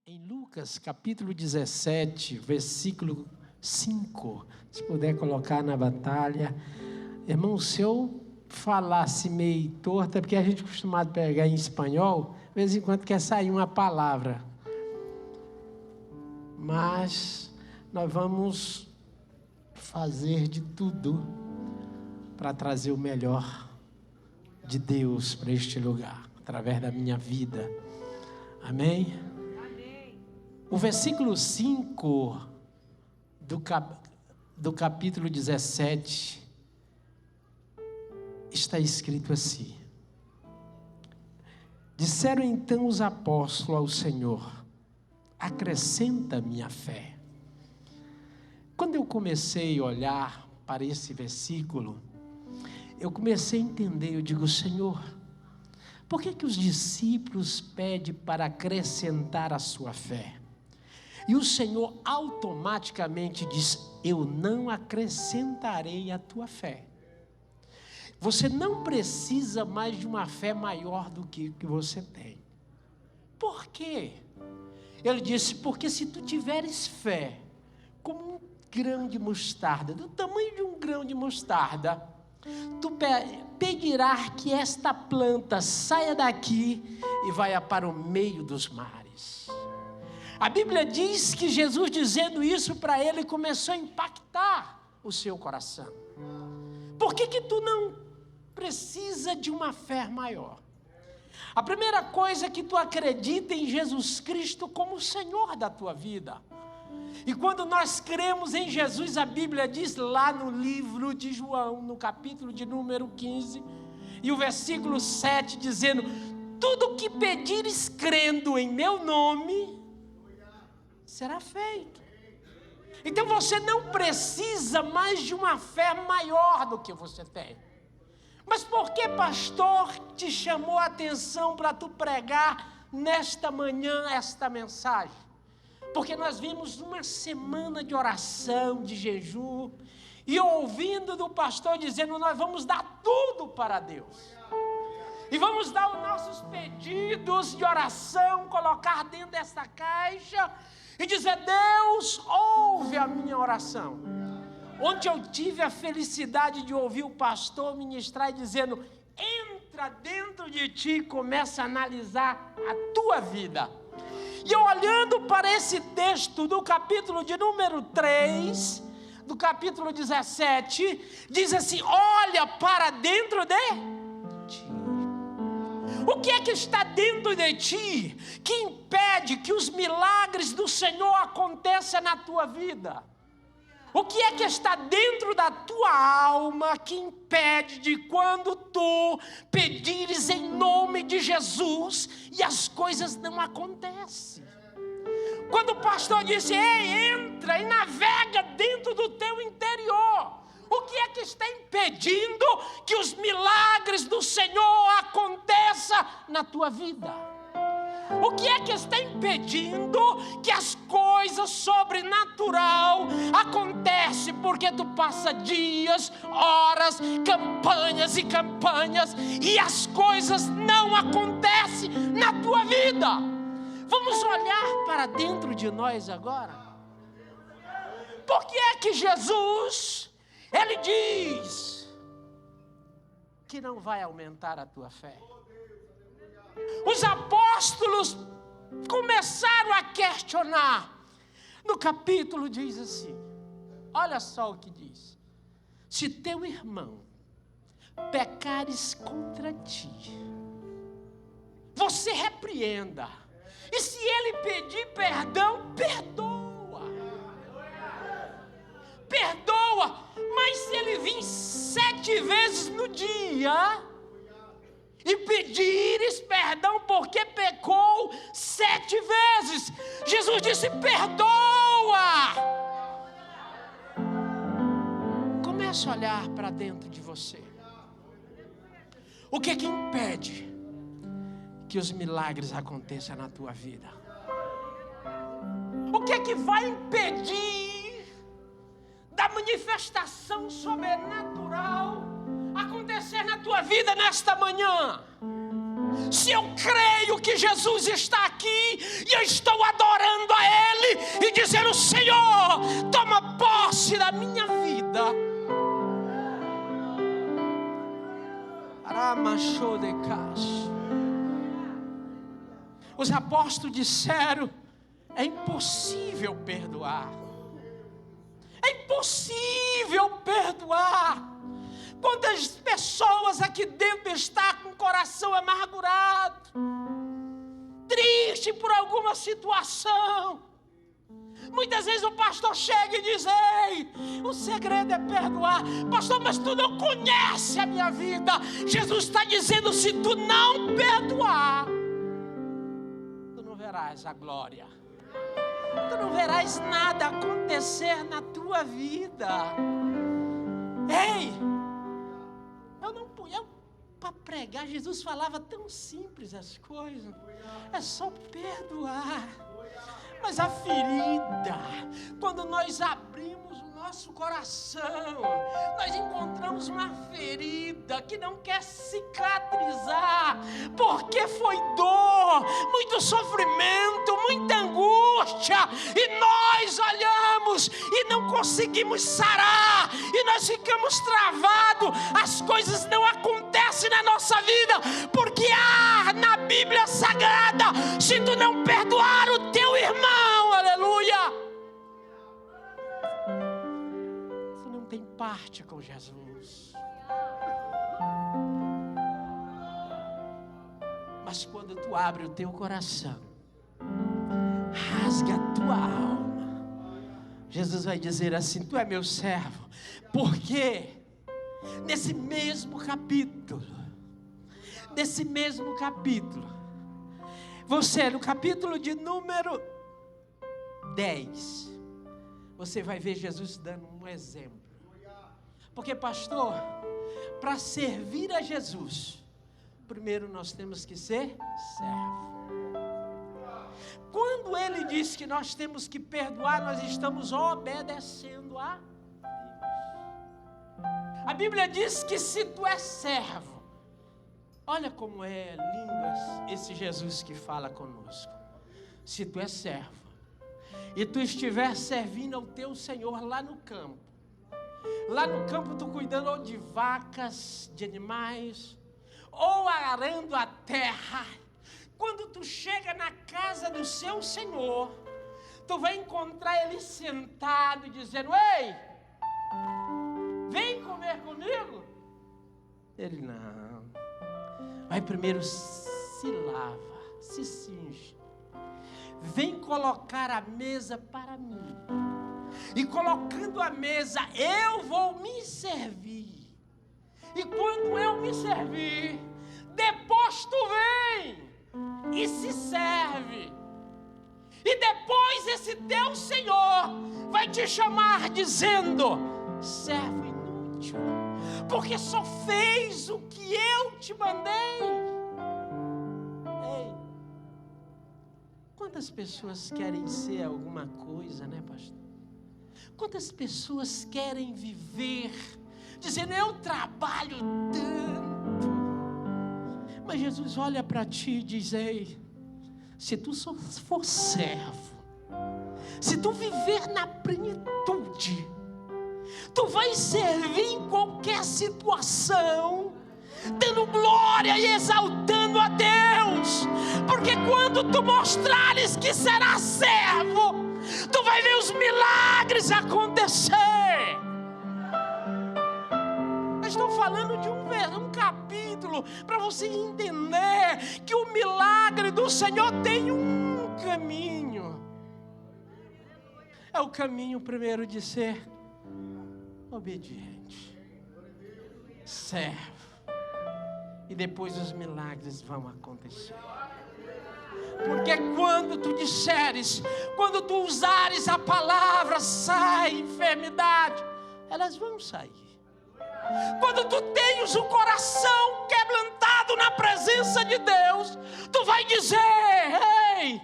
Em Lucas, capítulo 17, versículo 5, se puder colocar na batalha. Irmão, se eu falasse meio torta, porque a gente é acostumado a pegar em espanhol, de vez em quando quer sair uma palavra. Mas nós vamos fazer de tudo para trazer o melhor de Deus para este lugar, através da minha vida. Amém? O versículo 5 do capítulo 17 está escrito assim: disseram então os apóstolos ao Senhor: acrescenta minha fé. Quando eu comecei a olhar para esse versículo, eu comecei a entender, eu digo: Senhor, por que os discípulos pedem para acrescentar a sua fé? E o Senhor automaticamente diz: eu não acrescentarei a tua fé. Você não precisa mais de uma fé maior do que você tem. Por quê? Ele disse: porque se tu tiveres fé como um grão de mostarda, do tamanho de um grão de mostarda, tu pedirás que esta planta saia daqui e vá para o meio dos mares. A Bíblia diz que Jesus, dizendo isso para ele, começou a impactar o seu coração. Por que tu não precisa de uma fé maior? A primeira coisa é que tu acredita em Jesus Cristo como o Senhor da tua vida. E quando nós cremos em Jesus, a Bíblia diz lá no livro de João, no capítulo de número 15, e o versículo 7, dizendo: tudo que pedires crendo em meu nome, será feito. Então você não precisa mais de uma fé maior do que você tem. Mas por que, pastor, te chamou a atenção para tu pregar nesta manhã esta mensagem? Porque nós vimos uma semana de oração, de jejum, e ouvindo do pastor dizendo: nós vamos dar tudo para Deus. E vamos dar os nossos pedidos de oração, colocar dentro dessa caixa e dizer: Deus, ouve a minha oração. Ontem eu tive a felicidade de ouvir o pastor ministrar e dizendo: entra dentro de ti e começa a analisar a tua vida. E eu olhando para esse texto do capítulo de número 3, do capítulo 17, diz assim: olha para dentro de ti. O que é que está dentro de ti que impede que os milagres do Senhor aconteçam na tua vida? O que é que está dentro da tua alma que impede de quando tu pedires em nome de Jesus e as coisas não acontecem? Quando o pastor disse: ei, entra e navega dentro do teu interior, o que é que está impedindo que os milagres do Senhor aconteçam na tua vida? O que é que está impedindo que as coisas sobrenaturais acontecem? Porque tu passa dias, horas, campanhas e campanhas e as coisas não acontecem na tua vida. Vamos olhar para dentro de nós agora. Por que é que Jesus, ele diz que não vai aumentar a tua fé? Os apóstolos começaram a questionar. No capítulo diz assim, olha só o que diz: se teu irmão pecares contra ti, você repreenda, e se ele pedir perdão, perdoa. Perdoa, mas se ele vir 7 vezes no dia e pedires perdão porque pecou 7 vezes, Jesus disse: perdoa. Comece a olhar para dentro de você. O que é que impede que os milagres aconteçam na tua vida? O que é que vai impedir da manifestação sobrenatural acontecer na tua vida nesta manhã? Se eu creio que Jesus está aqui e eu estou adorando Os apóstolos disseram: é impossível perdoar. É impossível perdoar. Quantas pessoas aqui dentro estão com o coração amargurado, triste por alguma situação. Muitas vezes o pastor chega e diz: ei, o segredo é perdoar. Pastor, mas tu não conhece a minha vida. Jesus está dizendo: se tu não perdoar, tu não verás a glória. Tu não verás nada acontecer na tua vida. Ei, para pregar, Jesus falava tão simples as coisas. É só perdoar. Mas a ferida, quando nós abrimos o nosso coração, nós encontramos uma ferida que não quer cicatrizar, porque foi dor, muito sofrimento, muita angústia, e nós olhamos e não conseguimos sarar, e nós ficamos travados, as coisas não acontecem na nossa vida, porque na Bíblia Sagrada, se tu não perdoar o teu irmão, aleluia, tu não tem parte com Jesus. Mas quando tu abre o teu coração, rasga a tua alma, Jesus vai dizer assim: tu é meu servo. Porque nesse mesmo capítulo, você, no capítulo de número 10, você vai ver Jesus dando um exemplo. Porque, pastor, para servir a Jesus, primeiro nós temos que ser servo. Quando ele diz que nós temos que perdoar, nós estamos obedecendo a Deus. A Bíblia diz que se tu és servo, olha como é lindo esse Jesus que fala conosco. Se tu és servo e tu estiver servindo ao teu Senhor lá no campo tu cuidando ou de vacas, de animais, ou arando a terra, quando tu chega na casa do seu Senhor, tu vai encontrar ele sentado dizendo: ei, vem comer comigo. Ele: não. Vai primeiro, se lava, se cinge. Vem colocar a mesa para mim. E colocando a mesa, eu vou me servir. E quando eu me servir, depois tu vem e se serve. E depois esse teu Senhor vai te chamar dizendo: servo inútil, porque só fez o que eu te mandei. Ei, quantas pessoas querem ser alguma coisa, né, pastor? Quantas pessoas querem viver dizendo: eu trabalho tanto. Mas Jesus olha para ti e diz: ei, se tu só for servo, se tu viver na plenitude, tu vai servir em qualquer situação, dando glória e exaltando a Deus. Porque quando tu mostrares que serás servo, tu vai ver os milagres acontecer. Eu estou falando de um capítulo para você entender que o milagre do Senhor tem um caminho. É o caminho primeiro de ser obediente, servo, e depois os milagres vão acontecer. Porque quando tu disseres, quando tu usares a palavra, sai enfermidade, elas vão sair. Quando tu tens o coração quebrantado na presença de Deus, tu vai dizer: ei,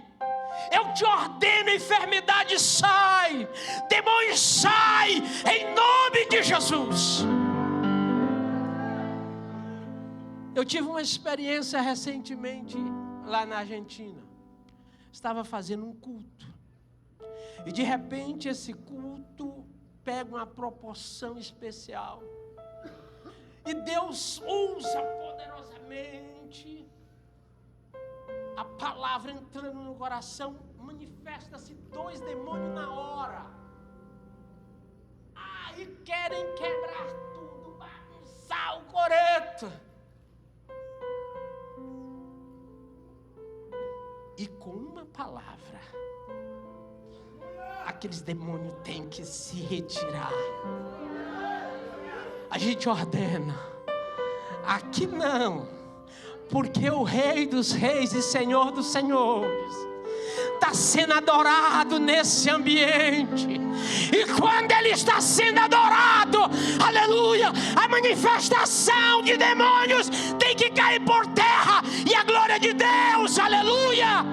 eu te ordeno, enfermidade sai, demônio sai, em nome de Jesus. Eu tive uma experiência recentemente lá na Argentina. Estava fazendo um culto, e de repente esse culto pega uma proporção especial, e Deus usa poderosamente imediatamente, a palavra entrando no coração, manifesta-se 2 demônios na hora. Aí querem quebrar tudo, bagunçar o coreto. E com uma palavra, aqueles demônios têm que se retirar. A gente ordena, aqui não, porque o Rei dos Reis e Senhor dos Senhores está sendo adorado nesse ambiente. E quando Ele está sendo adorado, aleluia, a manifestação de demônios tem que cair por terra. E a glória de Deus, aleluia,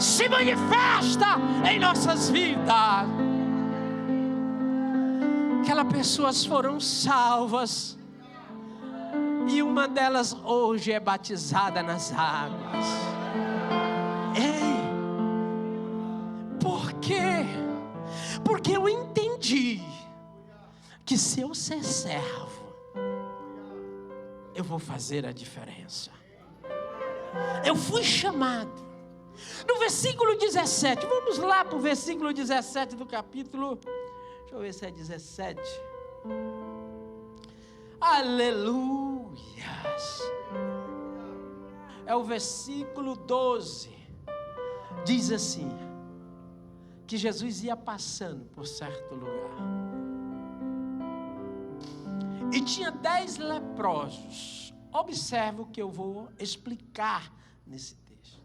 se manifesta em nossas vidas. Aquelas pessoas foram salvas. E uma delas hoje é batizada nas águas. Ei, por quê? Porque eu entendi que se eu ser servo, eu vou fazer a diferença. Eu fui chamado. No versículo 17, vamos lá para o versículo 17 do capítulo. Deixa eu ver se é 17. Aleluias. É o versículo 12. Diz assim: que Jesus ia passando por certo lugar. E tinha 10 leprosos. Observe o que eu vou explicar nesse texto.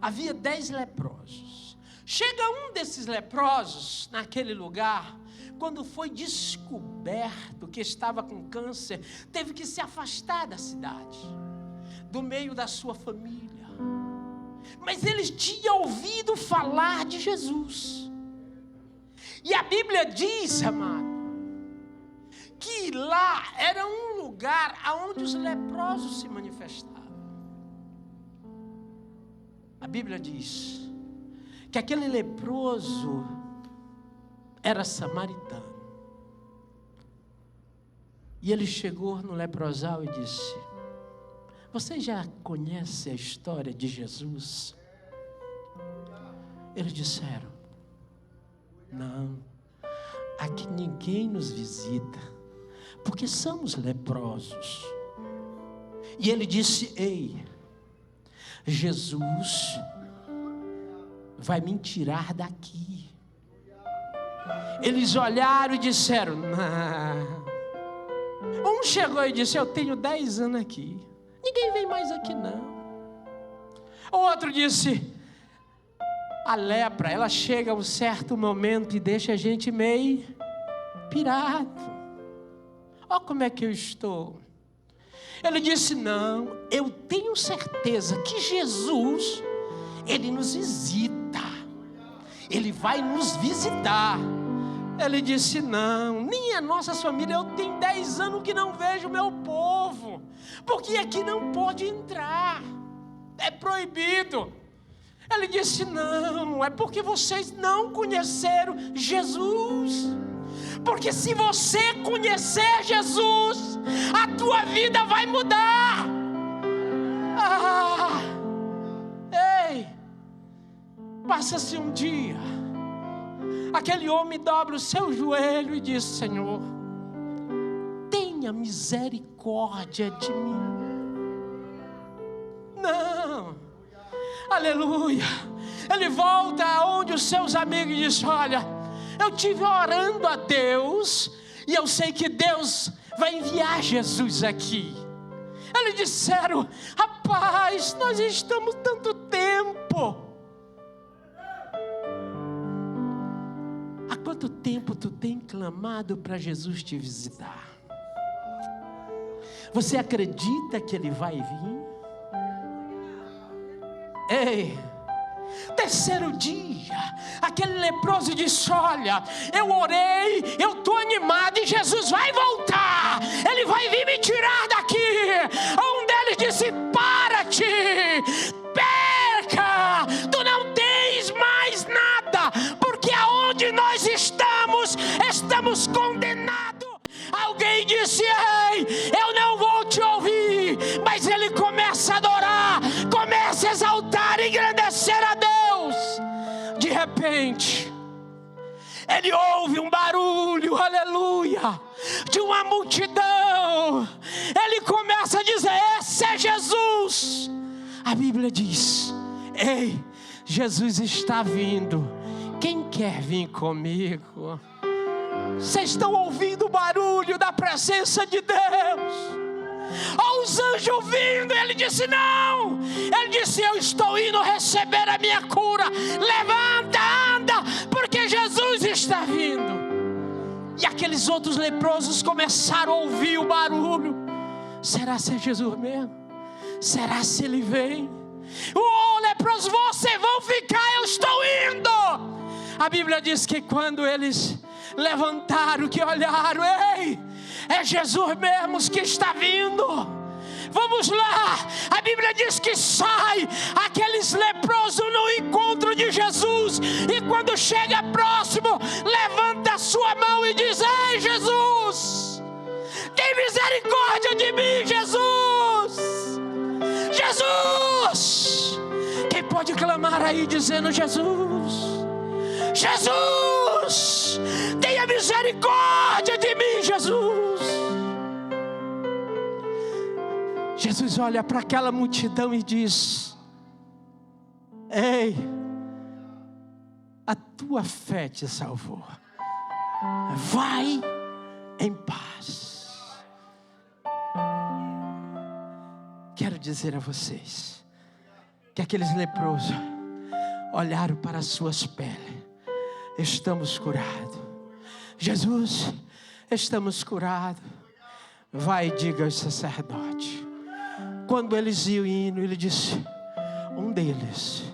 Havia 10 leprosos. Chega um desses leprosos naquele lugar. Quando foi descoberto que estava com câncer, teve que se afastar da cidade, do meio da sua família. Mas eles tinham ouvido falar de Jesus. E a Bíblia diz, amado, que lá era um lugar onde os leprosos se manifestavam. A Bíblia diz que aquele leproso era samaritano. E ele chegou no leprosal e disse: vocês já conhecem a história de Jesus? Eles disseram: não, aqui ninguém nos visita, porque somos leprosos. E ele disse: ei, Jesus vai me tirar daqui. Eles olharam e disseram: não. Um chegou e disse: eu tenho 10 anos aqui, ninguém vem mais aqui não. O outro disse: a lepra, ela chega a um certo momento e deixa a gente meio pirado. Olha como é que eu estou. Ele disse: não, eu tenho certeza que Jesus, Ele nos visita. Ele vai nos visitar. Ele disse: não, nem a nossa família, eu tenho 10 anos que não vejo o meu povo, porque aqui não pode entrar, é proibido. Ele disse: não, é porque vocês não conheceram Jesus. Porque se você conhecer Jesus, a tua vida vai mudar. Ei, passa-se um dia, aquele homem dobra o seu joelho e diz: Senhor, tenha misericórdia de mim. Não, aleluia. Ele volta aonde os seus amigos dizem: olha, eu estive orando a Deus e eu sei que Deus vai enviar Jesus aqui. Eles disseram: rapaz, nós estamos tanto tempo. Há quanto tempo tu tem clamado para Jesus te visitar? Você acredita que Ele vai vir? Ei, terceiro dia, aquele leproso disse: olha, eu orei, eu estou animado e Jesus vai voltar, Ele vai vir me tirar daqui. Um deles disse: para-te, perca, tu não tens mais nada, porque aonde nós estamos condenados. Alguém disse: ei, eu não vou te ouvir, mas ele começa repente, ele ouve um barulho, aleluia, de uma multidão. Ele começa a dizer: esse é Jesus. A Bíblia diz: ei, Jesus está vindo. Quem quer vir comigo? Vocês estão ouvindo o barulho da presença de Deus? Olha os anjos vindo. Ele disse: não. Ele disse: eu estou indo receber a minha cura. Levanta, anda, porque Jesus está vindo. E aqueles outros leprosos começaram a ouvir o barulho. Será se é Jesus mesmo? Será se ele vem? Leprosos, vocês vão ficar, eu estou indo. A Bíblia diz que quando eles levantaram, que olharam, ei, é Jesus mesmo que está vindo. Vamos lá. A Bíblia diz que sai aqueles leprosos no encontro de Jesus, e quando chega próximo, levanta a sua mão e diz: ei, Jesus, tem misericórdia de mim, Jesus. Jesus. Quem pode clamar aí dizendo: Jesus, Jesus, tenha misericórdia de mim, Jesus. Jesus olha para aquela multidão e diz: ei, a tua fé te salvou, vai em paz. Quero dizer a vocês que aqueles leprosos olharam para as suas peles: estamos curados. Jesus, estamos curados. Vai e diga aos sacerdotes. Quando eles iam indo, ele disse: um deles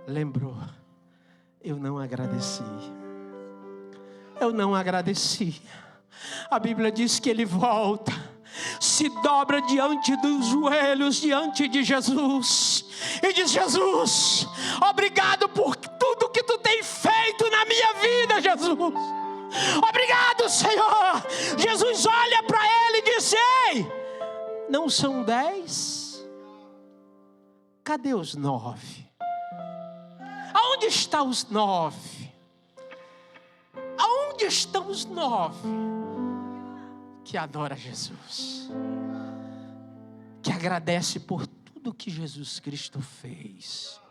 lembrou: eu não agradeci. Eu não agradeci. A Bíblia diz que ele volta, se dobra diante dos joelhos, diante de Jesus, e diz: Jesus, obrigado por tudo que tu tem feito na minha vida, Jesus. Obrigado, Senhor. Jesus olha para ele e diz: ei, não são 10? Cadê os 9? Aonde estão os 9? Aonde estão os 9 que adora Jesus, que agradece por tudo que Jesus Cristo fez?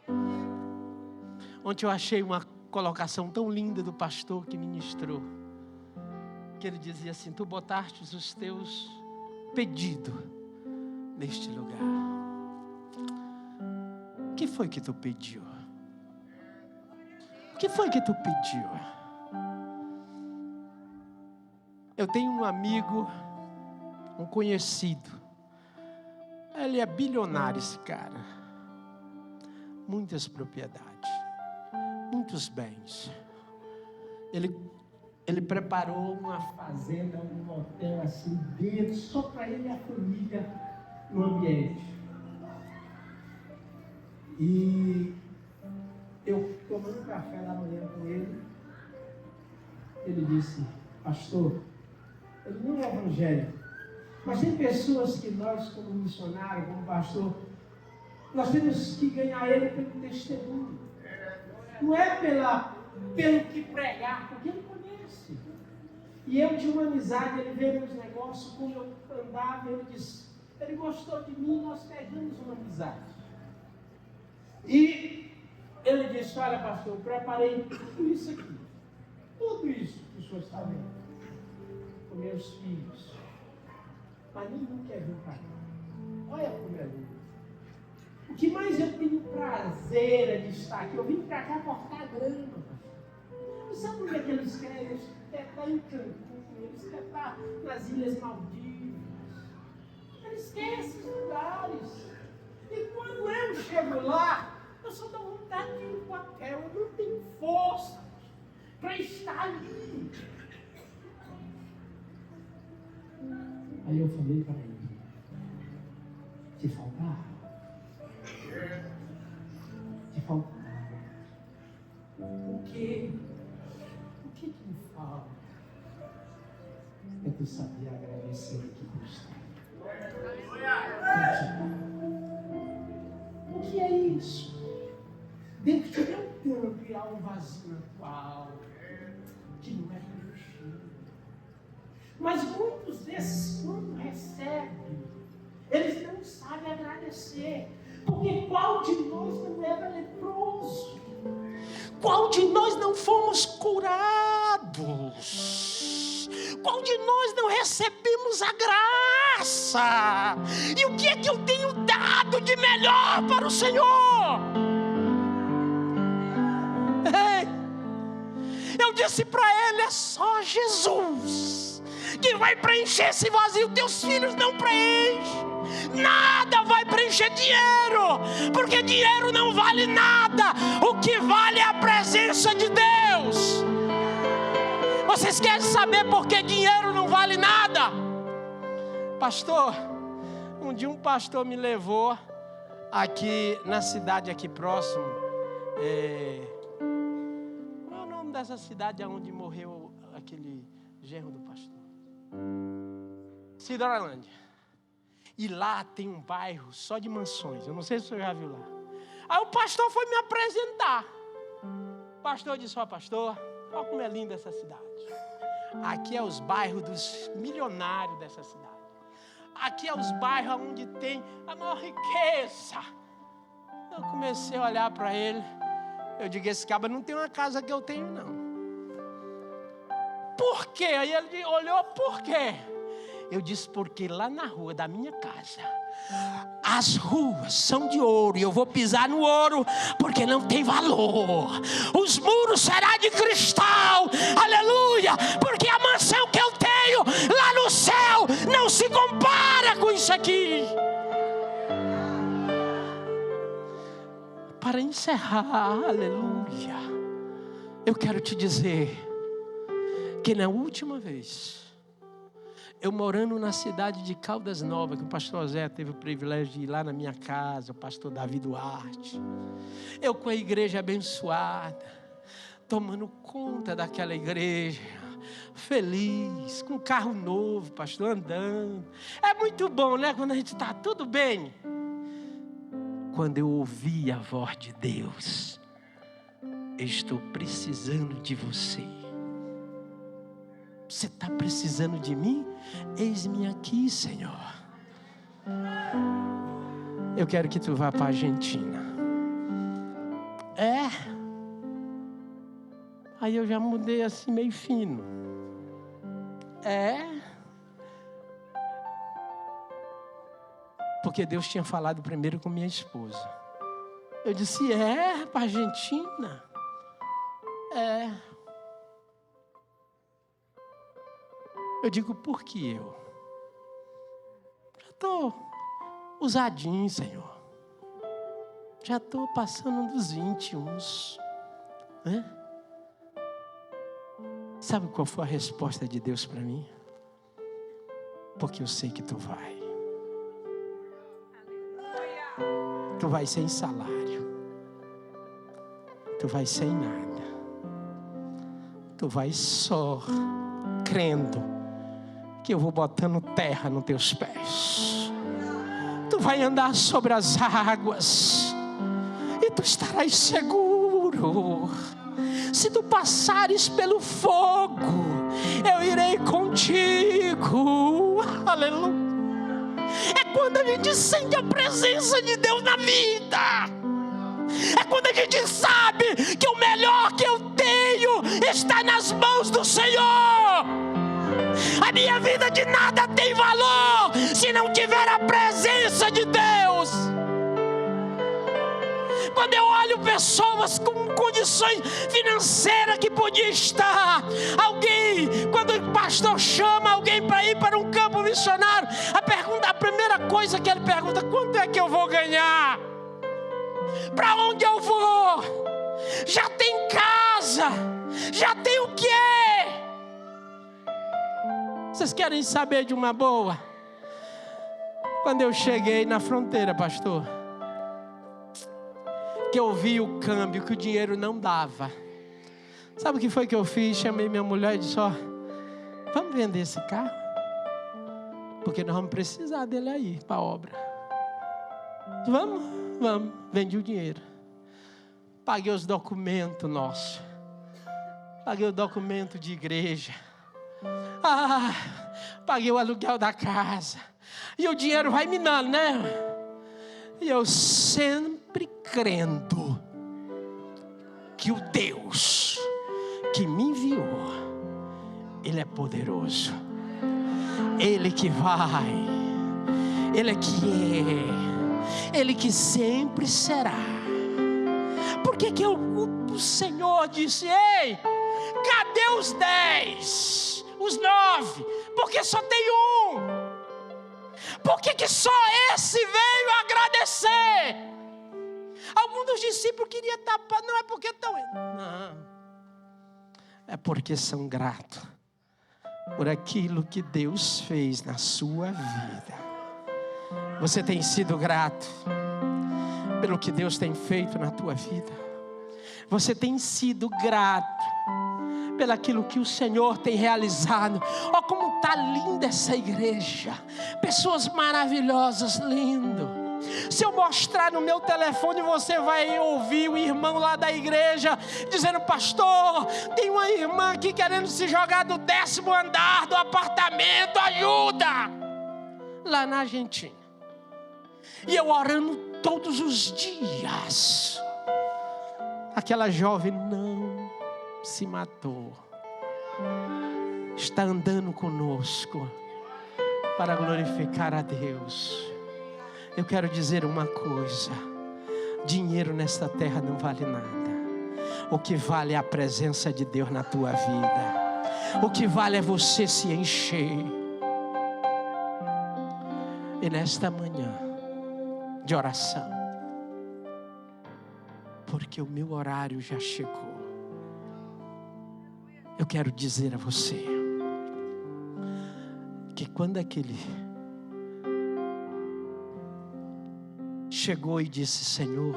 Ontem eu achei uma colocação tão linda do pastor que ministrou, que ele dizia assim: tu botaste os teus pedidos neste lugar. O que foi que tu pediu? O que foi que tu pediu? Eu tenho um amigo, um conhecido. Ele é bilionário, esse cara. Muitas propriedades, muitos bens. Ele preparou uma fazenda, um hotel assim dentro, só para ele e a família no ambiente. E eu tomando café da manhã com ele, ele disse: pastor, ele não é evangélico, mas tem pessoas que nós, como missionário, como pastor, nós temos que ganhar ele pelo testemunho. Não é pelo que pregar, porque ele conhece. E eu tinha uma amizade, ele veio nos negócios, como eu andava, ele disse, ele gostou de mim, nós pegamos uma amizade. E ele disse: olha, pastor, eu preparei tudo isso aqui, tudo isso que o senhor está vendo, com meus filhos, mas nenhum quer vir para cá. Olha como é lindo. O que mais eu tenho prazer é de estar aqui. Eu vim para cá cortar grama, pastor. Não sabe onde é que eles querem? Eles querem estar em Cancún, eles querem estar nas Ilhas Maldivas, eles querem esses lugares. E quando eu chego lá, eu só dou vontade de ir para o hotel, eu não tenho força para estar ali. Aí eu falei para ele: te faltar? Te faltar? O quê? O que me falta? É tu saber agradecer aqui por estar. O que é isso? Deus te deu tempo e porque há um vazio atual que não é preenchido. Mas muitos desses, quando recebem, eles não sabem agradecer. Porque qual de nós não era leproso? Qual de nós não fomos curados? Qual de nós não recebemos a graça? E o que é que eu tenho dado de melhor para o Senhor? Eu disse para ele, é só Jesus que vai preencher esse vazio. Teus filhos não preenchem. Nada vai preencher dinheiro, porque dinheiro não vale nada. O que vale é a presença de Deus. Vocês querem saber por que dinheiro não vale nada? Pastor, um dia um pastor me levou aqui na cidade aqui próximo. Qual é o nome dessa cidade onde morreu aquele genro do pastor? Cidrolândia. E lá tem um bairro só de mansões. Eu não sei se você já viu lá. Aí o pastor foi me apresentar. O pastor disse, ó pastor, olha como é linda essa cidade. Aqui é os bairros dos milionários dessa cidade. Aqui é os bairros onde tem a maior riqueza. Eu comecei a olhar para ele. Eu digo, esse cabra não tem uma casa que eu tenho não. Por quê? Aí ele olhou, por quê? Eu disse, porque lá na rua da minha casa, as ruas são de ouro, e eu vou pisar no ouro, porque não tem valor. Os muros serão de cristal, aleluia, porque a mansão que eu tenho lá no céu não se compara com isso aqui. Para encerrar, aleluia, eu quero te dizer que na última vez, eu morando na cidade de Caldas Novas, que o pastor Zé teve o privilégio de ir lá na minha casa, o pastor Davi Duarte. Eu com a igreja abençoada, tomando conta daquela igreja, feliz, com carro novo, pastor, andando. É muito bom, né? Quando a gente está tudo bem. Quando eu ouvi a voz de Deus, eu estou precisando de você. Você está precisando de mim? Eis-me aqui, Senhor. Eu quero que tu vá para a Argentina. Aí eu já mudei assim meio fino. Porque Deus tinha falado primeiro com minha esposa. Eu disse, para a Argentina? Eu digo, por que eu? Já estou usadinho, Senhor. Já estou passando dos 21. Sabe qual foi a resposta de Deus para mim? Porque eu sei que tu vai. Tu vai sem salário. Tu vai sem nada. Tu vai só crendo que eu vou botando terra nos teus pés. Tu vai andar sobre as águas e tu estarás seguro. Se tu passares pelo fogo, eu irei contigo. Aleluia. É quando a gente sente a presença de Deus na vida. É quando a gente sabe que o melhor que eu tenho está nas mãos do Senhor. A minha vida de nada tem valor se não tiver a presença de Deus. Quando eu olho pessoas com condições financeiras que podia estar, alguém, quando o pastor chama alguém para ir para um campo missionário, a primeira coisa que ele pergunta, quanto é que eu vou ganhar? Para onde eu vou? Já tem casa? Já tem o quê? Vocês querem saber de uma boa? Quando eu cheguei na fronteira, pastor, que eu vi o câmbio, que o dinheiro não dava. Sabe o que foi que eu fiz? Chamei minha mulher e disse, vamos vender esse carro? Porque nós vamos precisar dele aí, para a obra. Vamos. Vendi o dinheiro. Paguei os documentos nossos. Paguei o documento de igreja. Paguei o aluguel da casa. E o dinheiro vai minando, né? E eu sempre crendo que o Deus que me enviou, Ele é poderoso. Ele que vai, Ele que é, Ele que sempre será. Por que o Senhor disse: ei, cadê os 10, os 9? Porque só tem um. Por que só esse veio agradecer? Alguns dos discípulos queriam tapar. Não é porque estão... Não. É porque são gratos por aquilo que Deus fez na sua vida. Você tem sido grato pelo que Deus tem feito na tua vida? Você tem sido grato pelo aquilo que o Senhor tem realizado? Olha como está linda essa igreja. Pessoas maravilhosas, lindo. Se eu mostrar no meu telefone, você vai ouvir o irmão lá da igreja dizendo: pastor, tem uma irmã aqui querendo se jogar do 10º andar do apartamento, ajuda! Lá na Argentina. E eu orando todos os dias. Aquela jovem não se matou. Está andando conosco para glorificar a Deus. Eu quero dizer uma coisa: dinheiro nesta terra não vale nada. O que vale é a presença de Deus na tua vida. O que vale é você se encher. E nesta manhã de oração, porque o meu horário já chegou, eu quero dizer a você que quando aquele chegou e disse: Senhor,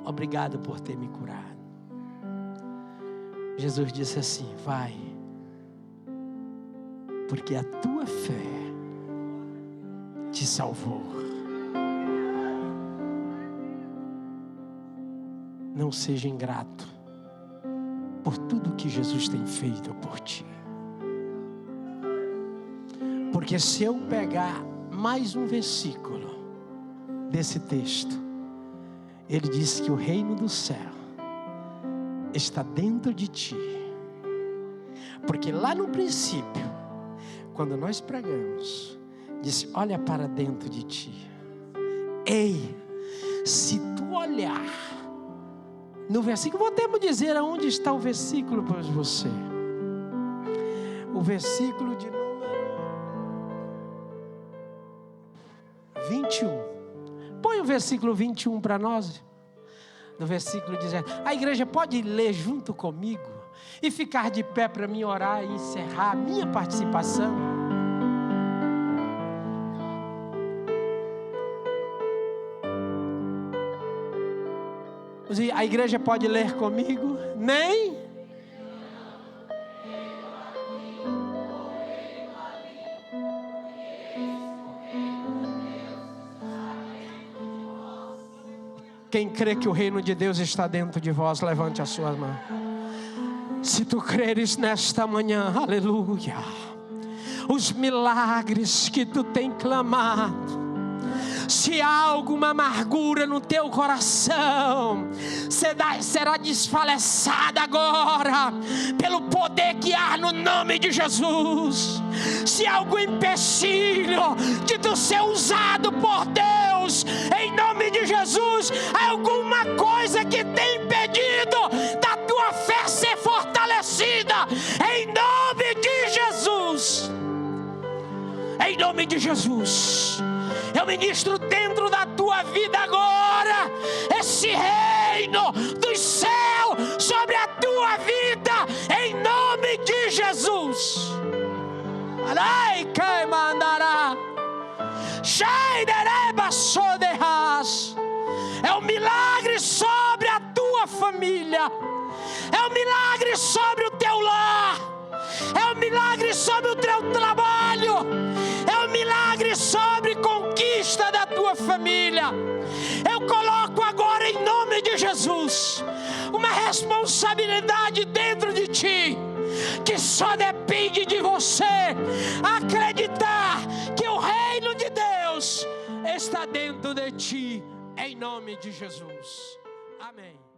obrigado por ter me curado, Jesus disse assim: vai, porque a tua fé te salvou. Não seja ingrato por tudo que Jesus tem feito por ti. Porque se eu pegar mais um versículo desse texto, ele diz que o reino do céu está dentro de ti. Porque lá no princípio, quando nós pregamos, disse: olha para dentro de ti. Ei, se tu olhar no versículo, podemos dizer aonde está o versículo para você. O versículo de número 21. Põe o versículo 21 para nós. No versículo 17. A igreja pode ler junto comigo e ficar de pé para mim orar e encerrar a minha participação. A igreja pode ler comigo? Nem? Quem crê que o reino de Deus está dentro de vós, levante a sua mão. Se tu creres nesta manhã, aleluia, os milagres que tu tem clamado, se há alguma amargura no teu coração, será desfaleçada agora, pelo poder que há no nome de Jesus. Se há algum empecilho de tu ser usado por Deus, em nome de Jesus, há alguma coisa que tem impedido da tua fé ser fortalecida, em nome de Jesus. Em nome de Jesus, eu ministro dentro da tua vida agora esse reino dos céus sobre a tua vida, em nome de Jesus. É um milagre sobre a tua família, é um milagre sobre o teu lar, é um milagre sobre o teu trabalho, é um milagre sobre conquista da tua família. Eu coloco agora em nome de Jesus Jesus. Uma responsabilidade dentro de ti, que só depende de você acreditar que o reino de Deus está dentro de ti, em nome de Jesus. Amém.